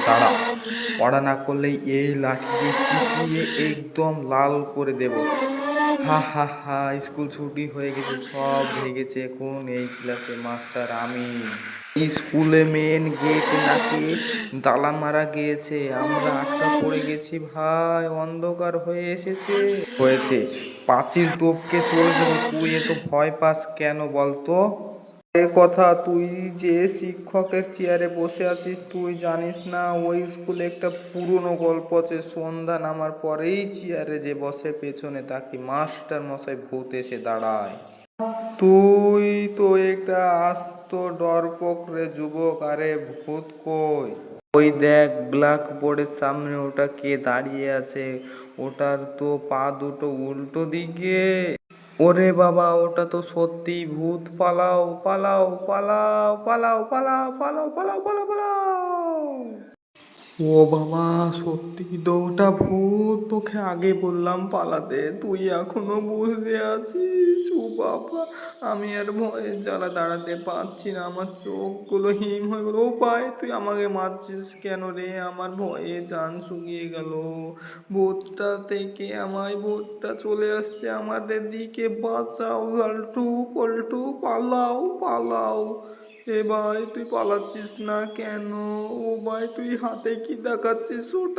দাঁড়া, পড়া না করলে এই লাঠি দিয়ে পিটিয়ে একদম লাল করে দেব। হা হা হা, স্কুল ছুটি হয়ে গেছে, সব ভেগেছে। এখন এই ক্লাসে মাস্টার আমি। স্কুলে মেন গেট নাকি তালা মারা গিয়েছে, আমরা আটকা পড়ে গেছি ভাই, অন্ধকার হয়ে এসেছে। হয়েছে, পাঁচিল টপকে চলে যাবো, তুই এত ভয় পাস কেন বলতো? এ কথা, তুই যে শিক্ষকের চেয়ারে বসে আছিস তুই জানিস না? ওই স্কুলে একটা পুরনো গল্প আছে, সন্ধ্যা নামার পরেই চেয়ারে যে বসে পেছনে তাকে মাস্টার মশাই ভূত এসে দাঁড়ায়। তুই তো একটা আস্ত ডরপোক রে যুবক, আরে ভূত কই? ওই দেখ ব্ল্যাক বোর্ডের সামনে, ওটা কে দাঁড়িয়ে আছে? ওটার তো পা দুটো উল্টো দিকে। ওরে বাবা, ওটা তো সত্যি ভূত! পালাও পালাও পালাও পালাও পালাও পালাও পালাও পালাও পালাও! ও বাবা, সত্যি তো ওটা ভূত! তোকে আগে বললাম পালাতে, তুই এখনো বসে আছিস! ও বাবা, আমি আর ভয়ে জ্বালা দাঁড়াতে পারছি না, আমার চোখগুলো হিম হয়ে গেল। ও ভাই, তুই আমাকে মারছিস কেন রে? আমার ভয়ে জান শুকিয়ে গেল। ভূতটা চলে আসছে আমাদের দিকে, বাঁচাও লালটু পল্টু, পালাও পালাও! এ ভাই, তুই পালাচ্ছিস না কেন? ও ভাই, তুই হাতে কি দেখাচ্ছিস ওটা?